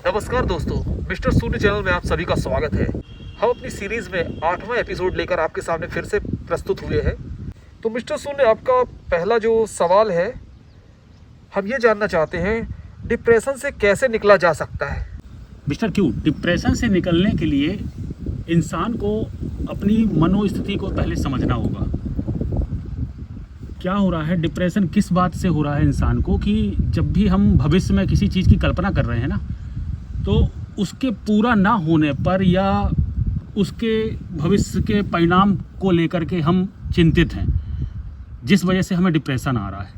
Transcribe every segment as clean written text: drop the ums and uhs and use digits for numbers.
नमस्कार दोस्तों, मिस्टर शून्य चैनल में आप सभी का स्वागत है। हम अपनी सीरीज में 8वां एपिसोड लेकर आपके सामने फिर से प्रस्तुत हुए हैं। तो मिस्टर शून्य, आपका पहला जो सवाल है, हम ये जानना चाहते हैं डिप्रेशन से कैसे निकला जा सकता है। मिस्टर क्यू, डिप्रेशन से निकलने के लिए इंसान को अपनी मनोस्थिति को पहले समझना होगा। क्या हो रहा है, डिप्रेशन किस बात से हो रहा है इंसान को, कि जब भी हम भविष्य में किसी चीज़ की कल्पना कर रहे हैं ना, तो उसके पूरा ना होने पर या उसके भविष्य के परिणाम को लेकर के हम चिंतित हैं, जिस वजह से हमें डिप्रेशन आ रहा है।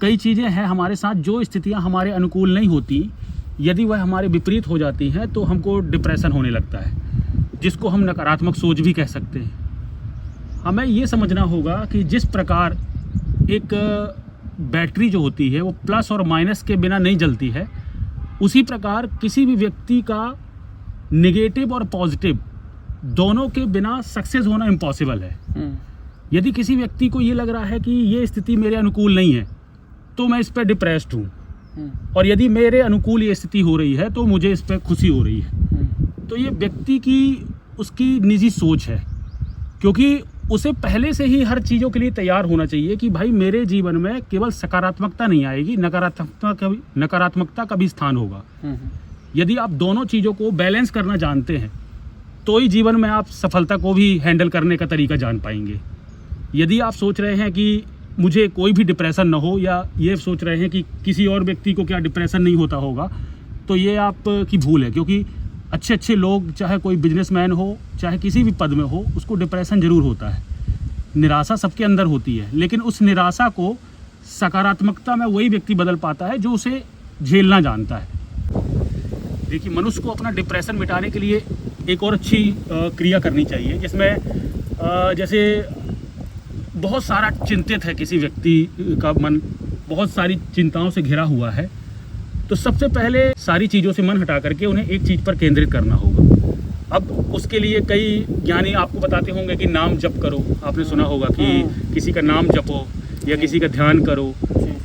कई चीज़ें हैं हमारे साथ, जो स्थितियां हमारे अनुकूल नहीं होती, यदि वह हमारे विपरीत हो जाती हैं तो हमको डिप्रेशन होने लगता है, जिसको हम नकारात्मक सोच भी कह सकते हैं। हमें ये समझना होगा कि जिस प्रकार एक बैटरी जो होती है वो प्लस और माइनस के बिना नहीं जलती है, उसी प्रकार किसी भी व्यक्ति का नेगेटिव और पॉजिटिव दोनों के बिना सक्सेस होना इम्पॉसिबल है। यदि किसी व्यक्ति को ये लग रहा है कि ये स्थिति मेरे अनुकूल नहीं है तो मैं इस पर डिप्रेस्ड हूँ, और यदि मेरे अनुकूल ये स्थिति हो रही है तो मुझे इस पर खुशी हो रही है, तो ये व्यक्ति की उसकी निजी सोच है। क्योंकि उसे पहले से ही हर चीज़ों के लिए तैयार होना चाहिए कि भाई मेरे जीवन में केवल सकारात्मकता नहीं आएगी, नकारात्मकता का भी स्थान होगा। यदि आप दोनों चीज़ों को बैलेंस करना जानते हैं तो ही जीवन में आप सफलता को भी हैंडल करने का तरीका जान पाएंगे। यदि आप सोच रहे हैं कि मुझे कोई भी डिप्रेशन ना हो, या ये सोच रहे हैं कि किसी और व्यक्ति को क्या डिप्रेशन नहीं होता होगा, तो ये आपकी भूल है। क्योंकि अच्छे अच्छे लोग, चाहे कोई बिजनेसमैन हो, चाहे किसी भी पद में हो, उसको डिप्रेशन ज़रूर होता है। निराशा सबके अंदर होती है, लेकिन उस निराशा को सकारात्मकता में वही व्यक्ति बदल पाता है जो उसे झेलना जानता है। देखिए, मनुष्य को अपना डिप्रेशन मिटाने के लिए एक और अच्छी क्रिया करनी चाहिए, जिसमें जैसे बहुत सारा चिंतित है किसी व्यक्ति का मन, बहुत सारी चिंताओं से घिरा हुआ है, तो सबसे पहले सारी चीज़ों से मन हटा करके उन्हें एक चीज़ पर केंद्रित करना होगा। अब उसके लिए कई ज्ञानी आपको बताते होंगे कि नाम जप करो। आपने सुना होगा कि किसी का नाम जपो या किसी का ध्यान करो।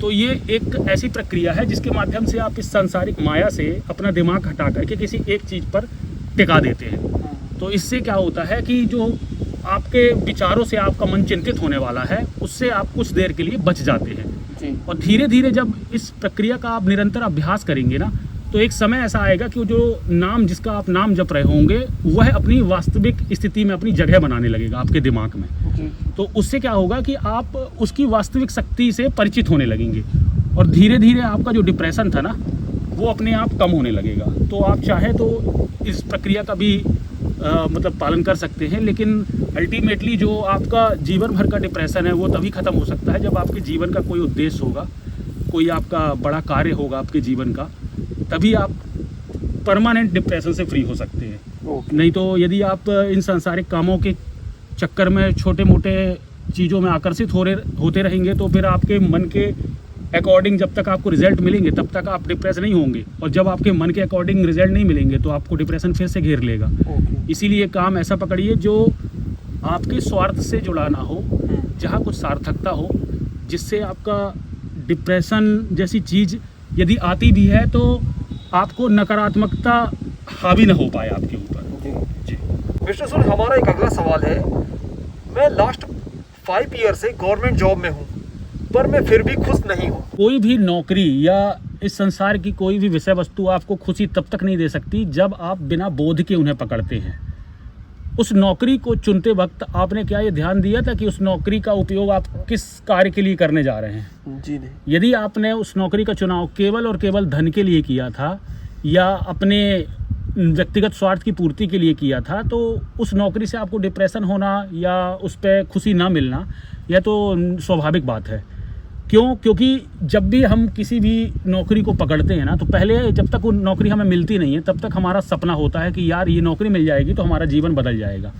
तो ये एक ऐसी प्रक्रिया है जिसके माध्यम से आप इस सांसारिक माया से अपना दिमाग हटा करके किसी एक चीज़ पर टिका देते हैं। तो इससे क्या होता है कि जो आपके विचारों से आपका मन चिंतित होने वाला है, उससे आप कुछ देर के लिए बच जाते हैं। और धीरे धीरे जब इस प्रक्रिया का आप निरंतर अभ्यास करेंगे ना, तो एक समय ऐसा आएगा कि जो नाम, जिसका आप नाम जप रहे होंगे, वह अपनी वास्तविक स्थिति में अपनी जगह बनाने लगेगा आपके दिमाग में। तो उससे क्या होगा कि आप उसकी वास्तविक शक्ति से परिचित होने लगेंगे, और धीरे धीरे आपका जो डिप्रेशन था ना, वो अपने आप कम होने लगेगा। तो आप चाहे तो इस प्रक्रिया का भी मतलब पालन कर सकते हैं, लेकिन अल्टीमेटली जो आपका जीवन भर का डिप्रेशन है वो तभी ख़त्म हो सकता है जब आपके जीवन का कोई उद्देश्य होगा, कोई आपका बड़ा कार्य होगा आपके जीवन का, तभी आप परमानेंट डिप्रेशन से फ्री हो सकते हैं। नहीं तो यदि आप इन सांसारिक कामों के चक्कर में छोटे मोटे चीज़ों में आकर्षित होते रहेंगे, तो फिर आपके मन के अकॉर्डिंग जब तक आपको रिजल्ट मिलेंगे तब तक आप डिप्रेस नहीं होंगे, और जब आपके मन के अकॉर्डिंग रिजल्ट नहीं मिलेंगे तो आपको डिप्रेशन फिर से घेर लेगा। इसीलिए काम ऐसा पकड़िए जो आपके स्वार्थ से जुड़ा ना हो, जहाँ कुछ सार्थकता हो, जिससे आपका डिप्रेशन जैसी चीज़ यदि आती भी है तो आपको नकारात्मकता हावी ना हो पाए आपके ऊपर। जी मिस्टर सुन, हमारा एक अगला सवाल है। मैं लास्ट 5 ईयर से गवर्नमेंट जॉब में हूँ, पर मैं फिर भी खुश नहीं हूँ। कोई भी नौकरी या इस संसार की कोई भी विषय वस्तु आपको खुशी तब तक नहीं दे सकती जब आप बिना बोध के उन्हें पकड़ते हैं। उस नौकरी को चुनते वक्त आपने क्या ये ध्यान दिया था कि उस नौकरी का उपयोग आप किस कार्य के लिए करने जा रहे हैं? जी नहीं। यदि आपने उस नौकरी का चुनाव केवल और केवल धन के लिए किया था या अपने व्यक्तिगत स्वार्थ की पूर्ति के लिए किया था, तो उस नौकरी से आपको डिप्रेशन होना या उस पर खुशी ना मिलना, यह तो स्वाभाविक बात है। क्यों? क्योंकि जब भी हम किसी भी नौकरी को पकड़ते हैं ना, तो पहले जब तक वो नौकरी हमें मिलती नहीं है तब तक हमारा सपना होता है कि यार ये नौकरी मिल जाएगी तो हमारा जीवन बदल जाएगा।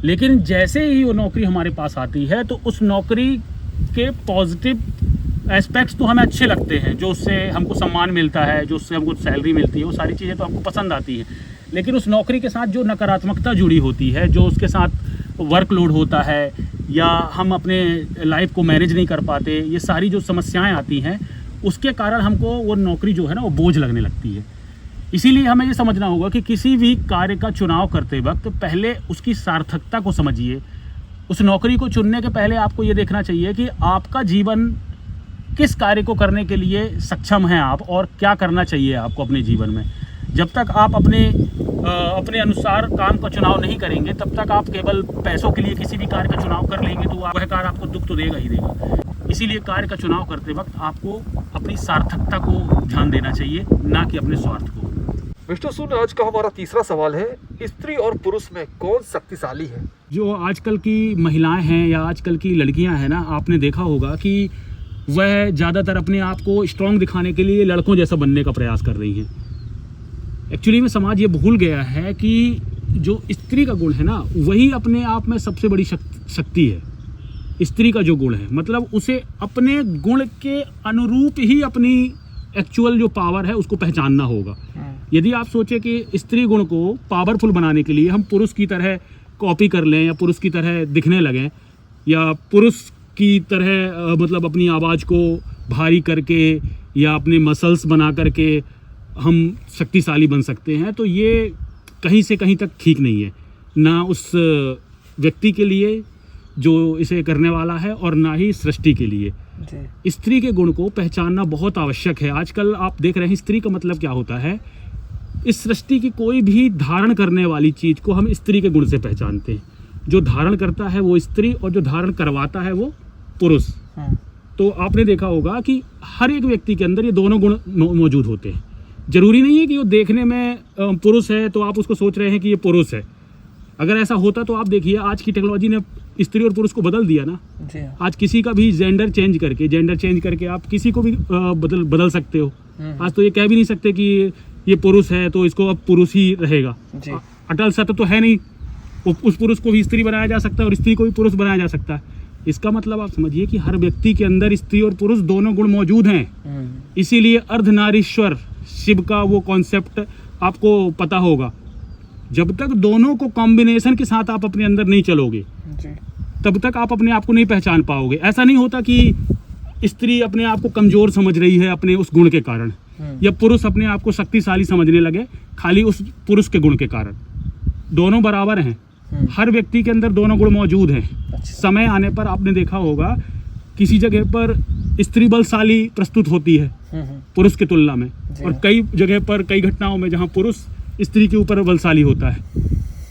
लेकिन जैसे ही वो नौकरी हमारे पास आती है तो उस नौकरी के पॉजिटिव एस्पेक्ट्स तो हमें अच्छे लगते हैं, जो उससे हमको सम्मान मिलता है, जो उससे हमको सैलरी मिलती है, वो सारी चीज़ें तो हमको पसंद आती हैं। लेकिन उस नौकरी के साथ जो नकारात्मकता जुड़ी होती है, जो उसके साथ वर्कलोड होता है, या हम अपने लाइफ को मैनेज नहीं कर पाते, ये सारी जो समस्याएं आती हैं, उसके कारण हमको वो नौकरी जो है ना वो बोझ लगने लगती है। इसीलिए हमें ये समझना होगा कि किसी भी कार्य का चुनाव करते वक्त पहले उसकी सार्थकता को समझिए। उस नौकरी को चुनने के पहले आपको ये देखना चाहिए कि आपका जीवन किस कार्य को करने के लिए सक्षम हैं आप, और क्या करना चाहिए आपको अपने जीवन में। जब तक आप अपने अनुसार काम का चुनाव नहीं करेंगे, तब तक आप केवल पैसों के लिए किसी भी कार्य का चुनाव कर लेंगे तो वह कार्य आपको दुख तो देगा ही देगा। इसीलिए कार्य का चुनाव करते वक्त आपको अपनी सार्थकता को ध्यान देना चाहिए, ना कि अपने स्वार्थ को। मिस्टर सूद, आज का हमारा तीसरा सवाल है, स्त्री और पुरुष में कौन शक्तिशाली है? जो आजकल की महिलाएं हैं या आजकल की लड़कियां हैं ना, आपने देखा होगा कि वह ज़्यादातर अपने आप को स्ट्रांग दिखाने के लिए लड़कों जैसा बनने का प्रयास कर रही हैं। एक्चुअली में समाज ये भूल गया है कि जो स्त्री का गुण है ना, वही अपने आप में सबसे बड़ी शक्ति है। स्त्री का जो गुण है, मतलब उसे अपने गुण के अनुरूप ही अपनी एक्चुअल जो पावर है उसको पहचानना होगा। यदि आप सोचें कि स्त्री गुण को पावरफुल बनाने के लिए हम पुरुष की तरह कॉपी कर लें या पुरुष की तरह दिखने लगें या पुरुष की तरह मतलब अपनी आवाज़ को भारी करके या अपने मसल्स बना करके हम शक्तिशाली बन सकते हैं, तो ये कहीं से कहीं तक ठीक नहीं है, ना उस व्यक्ति के लिए जो इसे करने वाला है और ना ही सृष्टि के लिए। स्त्री के गुण को पहचानना बहुत आवश्यक है। आजकल आप देख रहे हैं स्त्री का मतलब क्या होता है। इस सृष्टि की कोई भी धारण करने वाली चीज़ को हम स्त्री के गुण से पहचानते हैं। जो धारण करता है वो स्त्री और जो धारण करवाता है वो पुरुष। तो आपने देखा होगा कि हर एक व्यक्ति के अंदर ये दोनों गुण मौजूद होते हैं। जरूरी नहीं है कि वो देखने में पुरुष है तो आप उसको सोच रहे हैं कि ये पुरुष है। अगर ऐसा होता तो आप देखिए आज की टेक्नोलॉजी ने स्त्री और पुरुष को बदल दिया ना। आज किसी का भी जेंडर चेंज करके आप किसी को भी बदल सकते हो। आज तो ये कह भी नहीं सकते कि ये पुरुष है तो इसको अब पुरुष ही रहेगा। अटल सत्य तो है नहीं। उस पुरुष को भी स्त्री बनाया जा सकता है और स्त्री को भी पुरुष बनाया जा सकता है। इसका मतलब आप समझिए कि हर व्यक्ति के अंदर स्त्री और पुरुष दोनों गुण मौजूद हैं। इसीलिए अर्धनारीश्वर शिव का वो कॉन्सेप्ट आपको पता होगा। जब तक दोनों को कॉम्बिनेशन के साथ आप अपने अंदर नहीं चलोगे तब तक आप अपने आप को नहीं पहचान पाओगे। ऐसा नहीं होता कि स्त्री अपने आप को कमजोर समझ रही है अपने उस गुण के कारण, या पुरुष अपने आप को शक्तिशाली समझने लगे खाली उस पुरुष के गुण के कारण। दोनों बराबर हैं। हर व्यक्ति के अंदर दोनों गुण मौजूद हैं। समय आने पर आपने देखा होगा किसी जगह पर स्त्री बलशाली प्रस्तुत होती है पुरुष की तुलना में, और कई जगह पर कई घटनाओं में जहां पुरुष स्त्री के ऊपर बलशाली होता है।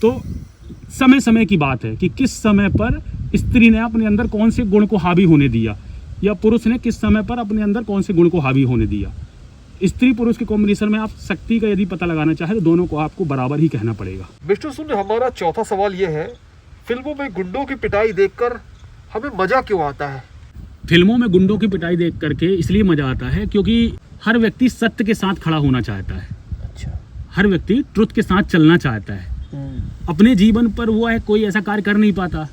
तो समय समय की बात है कि किस समय पर स्त्री ने अपने अंदर कौन से गुण को हावी होने दिया या पुरुष ने किस समय पर अपने अंदर कौन से गुण को हावी होने दिया। स्त्री पुरुष के कॉम्बिनेशन में आप शक्ति का यदि पता लगाना चाहे तो दोनों को आपको बराबर ही कहना पड़ेगा। मिस्टर सूद, हमारा चौथा सवाल ये है, फिल्मों में गुंडों की पिटाई देखकर हमें मजा क्यों आता है? फिल्मों में गुंडों की पिटाई देख करके इसलिए मजा आता है क्योंकि हर व्यक्ति सत्य के साथ खड़ा होना चाहता है। हर व्यक्ति ट्रुथ के साथ चलना चाहता है। अपने जीवन पर वो है कोई ऐसा कार्य कर नहीं पाता।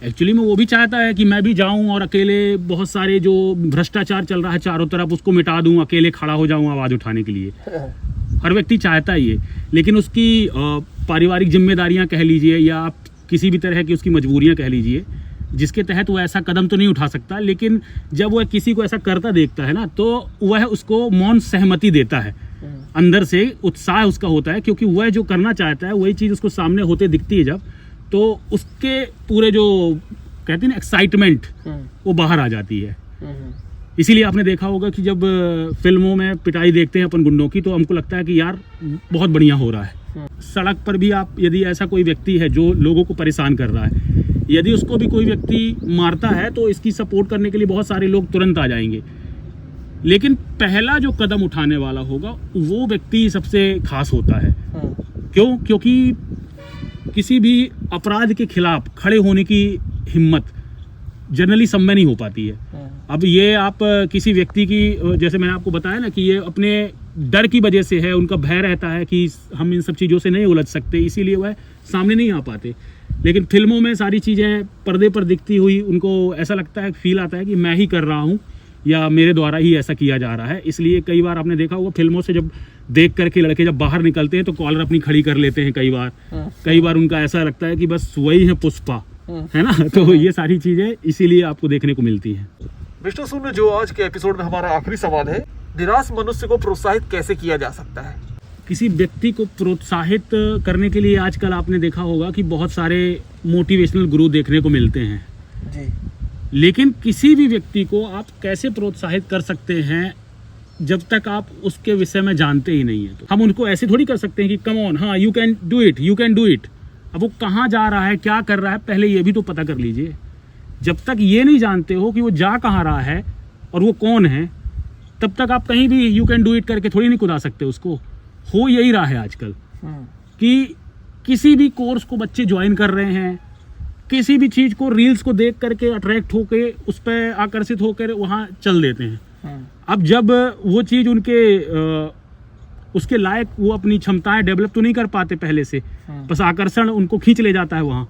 एक्चुअली में वो भी चाहता है कि मैं भी जाऊं और अकेले बहुत सारे जो भ्रष्टाचार चल रहा है चारों तरफ उसको मिटा दूं, अकेले खड़ा हो जाऊं आवाज़ उठाने के लिए। हर व्यक्ति चाहता है ये, लेकिन उसकी पारिवारिक जिम्मेदारियां कह लीजिए या आप किसी भी तरह की उसकी मजबूरियां कह लीजिए, जिसके तहत वो ऐसा कदम तो नहीं उठा सकता। लेकिन जब वह किसी को ऐसा करता देखता है ना, तो वह उसको मौन सहमति देता है। अंदर से उत्साह उसका होता है क्योंकि वह जो करना चाहता है वही चीज़ उसको सामने होते दिखती है जब, तो उसके पूरे जो कहते हैं ना एक्साइटमेंट वो बाहर आ जाती है। इसीलिए आपने देखा होगा कि जब फिल्मों में पिटाई देखते हैं अपन गुंडों की तो हमको लगता है कि यार बहुत बढ़िया हो रहा है। सड़क पर भी आप यदि ऐसा कोई व्यक्ति है जो लोगों को परेशान कर रहा है, यदि उसको भी कोई व्यक्ति मारता है तो इसकी सपोर्ट करने के लिए बहुत सारे लोग तुरंत आ जाएंगे। लेकिन पहला जो कदम उठाने वाला होगा वो व्यक्ति सबसे खास होता है। क्यों? क्योंकि किसी भी अपराध के खिलाफ खड़े होने की हिम्मत जनरली सब में नहीं हो पाती है। अब ये आप किसी व्यक्ति की, जैसे मैंने आपको बताया ना कि ये अपने डर की वजह से है, उनका भय रहता है कि हम इन सब चीज़ों से नहीं उलझ सकते, इसीलिए वह सामने नहीं आ पाते। लेकिन फिल्मों में सारी चीज़ें पर्दे पर दिखती हुई उनको ऐसा लगता है, फील आता है कि मैं ही कर रहा हूँ या मेरे द्वारा ही ऐसा किया जा रहा है। इसलिए कई बार आपने देखा होगा फिल्मों से जब देख करके लड़के जब बाहर निकलते हैं तो कॉलर अपनी खड़ी कर लेते हैं। कई बार उनका ऐसा लगता है कि बस वही है पुष्पा, है ना। तो ये सारी चीज़ें इसीलिए आपको देखने को मिलती हैं। मिस्टर सूद, जो आज के एपिसोड में हमारा आखिरी सवाल है, निराश मनुष्य को प्रोत्साहित कैसे किया जा सकता है? किसी व्यक्ति को प्रोत्साहित करने के लिए आजकल आपने देखा होगा कि बहुत सारे मोटिवेशनल गुरु देखने को मिलते हैं जी। लेकिन किसी भी व्यक्ति को आप कैसे प्रोत्साहित कर सकते हैं जब तक आप उसके विषय में जानते ही नहीं है। तो हम उनको ऐसे थोड़ी कर सकते हैं कि कम ऑन, हाँ you can do it, you can do it. अब वो कहाँ जा रहा है, क्या कर रहा है, पहले ये भी तो पता कर लीजिए। जब तक ये नहीं जानते हो कि वो जा कहाँ रहा है और वो कौन है, तब तक आप कहीं भी यू कैन डू इट करके थोड़ी नहीं कुदा सकते उसको। हो यही रहा है आजकल कि किसी भी कोर्स को बच्चे ज्वाइन कर रहे हैं, किसी भी चीज़ को रील्स को देख करके अट्रैक्ट होके उस पर आकर्षित होकर वहाँ चल देते हैं। अब जब वो चीज़ उसके लायक वो अपनी क्षमताएं डेवलप तो नहीं कर पाते पहले से, बस आकर्षण उनको खींच ले जाता है वहाँ।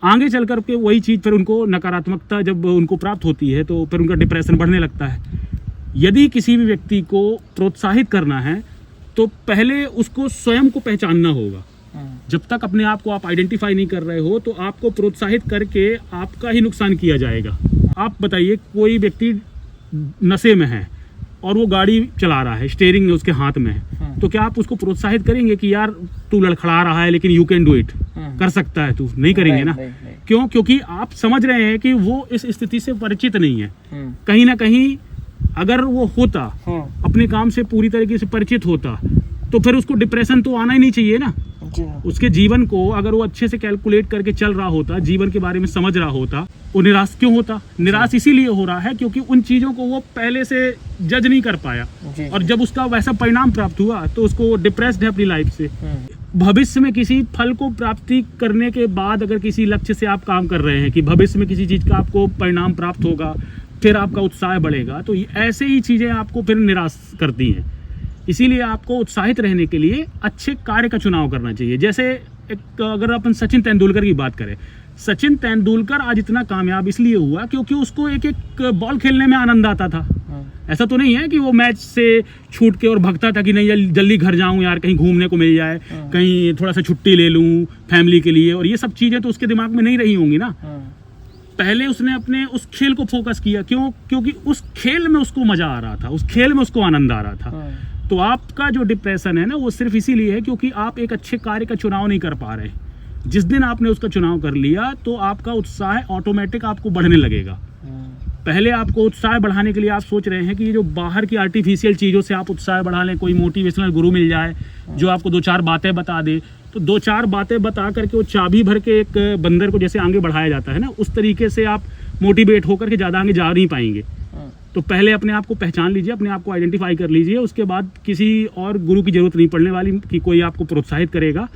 आगे चल कर के वही चीज़ फिर उनको नकारात्मकता जब उनको प्राप्त होती है तो फिर उनका डिप्रेशन बढ़ने लगता है। यदि किसी भी व्यक्ति को प्रोत्साहित करना है तो पहले उसको स्वयं को पहचानना होगा। जब तक अपने आप को आप आइडेंटिफाई नहीं कर रहे हो तो आपको प्रोत्साहित करके आपका ही नुकसान किया जाएगा। आप बताइए, कोई व्यक्ति नशे में है और वो गाड़ी चला रहा है, स्टीयरिंग उसके हाथ में है, तो क्या आप उसको प्रोत्साहित करेंगे कि यार तू लड़खड़ा रहा है लेकिन यू कैन डू इट, कर सकता है तू? नहीं करेंगे ना। नहीं। क्यों? क्योंकि आप समझ रहे हैं कि वो इस स्थिति से परिचित नहीं है। कहीं ना कहीं अगर वो होता, अपने काम से पूरी तरीके से परिचित होता, तो फिर उसको डिप्रेशन तो आना ही नहीं चाहिए ना। उसके जीवन को अगर वो अच्छे से कैलकुलेट करके चल रहा होता, जीवन के बारे में समझ रहा होता, वो निराश क्यों होता? निराश इसीलिए हो रहा है क्योंकि उन चीज़ों को वो पहले से जज नहीं कर पाया और जब उसका वैसा परिणाम प्राप्त हुआ तो उसको डिप्रेस्ड है अपनी लाइफ से। भविष्य में किसी फल को प्राप्ति करने के बाद अगर किसी लक्ष्य से आप काम कर रहे हैं कि भविष्य में किसी चीज़ का आपको परिणाम प्राप्त होगा, फिर आपका उत्साह बढ़ेगा, तो ऐसे ही चीज़ें आपको फिर निराश करती हैं। इसीलिए आपको उत्साहित रहने के लिए अच्छे कार्य का चुनाव करना चाहिए। जैसे अगर अपन सचिन तेंदुलकर की बात करें, सचिन तेंदुलकर आज इतना कामयाब इसलिए हुआ क्योंकि उसको एक एक बॉल खेलने में आनंद आता था। ऐसा तो नहीं है कि वो मैच से छूट के और भागता था कि नहीं जल्दी घर जाऊं यार, कहीं घूमने को मिल जाए, कहीं थोड़ा सा छुट्टी ले लूं फैमिली के लिए, और ये सब चीज़ें तो उसके दिमाग में नहीं रही होंगी ना। पहले उसने अपने उस खेल को फोकस किया। क्यों? क्योंकि उस खेल में उसको मजा आ रहा था, उस खेल में उसको आनंद आ रहा था। तो आपका जो डिप्रेशन है ना, वो सिर्फ इसीलिए है क्योंकि आप एक अच्छे कार्य का चुनाव नहीं कर पा रहे। जिस दिन आपने उसका चुनाव कर लिया तो आपका उत्साह ऑटोमेटिक आपको बढ़ने लगेगा। पहले आपको उत्साह बढ़ाने के लिए आप सोच रहे हैं कि ये जो बाहर की आर्टिफिशियल चीज़ों से आप उत्साह बढ़ा लें, कोई मोटिवेशनल गुरु मिल जाए जो आपको 2-4 बातें बता दे, तो 2-4 बातें बता करके वो चाबी भर के एक बंदर को जैसे आगे बढ़ाया जाता है ना, उस तरीके से आप मोटिवेट होकर के ज़्यादा आगे जा नहीं पाएंगे। तो पहले अपने आप को पहचान लीजिए, अपने आप को आइडेंटिफाई कर लीजिए, उसके बाद किसी और गुरु की जरूरत नहीं पड़ने वाली कि कोई आपको प्रोत्साहित करेगा।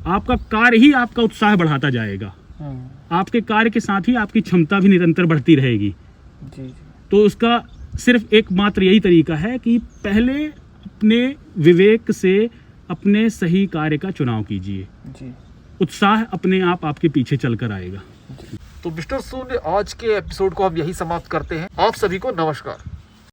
आपका कार्य ही आपका उत्साह बढ़ाता जाएगा। आपके कार्य के साथ ही आपकी क्षमता भी निरंतर बढ़ती रहेगी। तो उसका सिर्फ एकमात्र यही तरीका है कि पहले अपने विवेक से अपने सही कार्य का चुनाव कीजिए। उत्साह अपने आप आपके पीछे चलकर आएगा। तो मिस्टर सूर्य, आज के एपिसोड को हम यही समाप्त करते हैं। आप सभी को नमस्कार।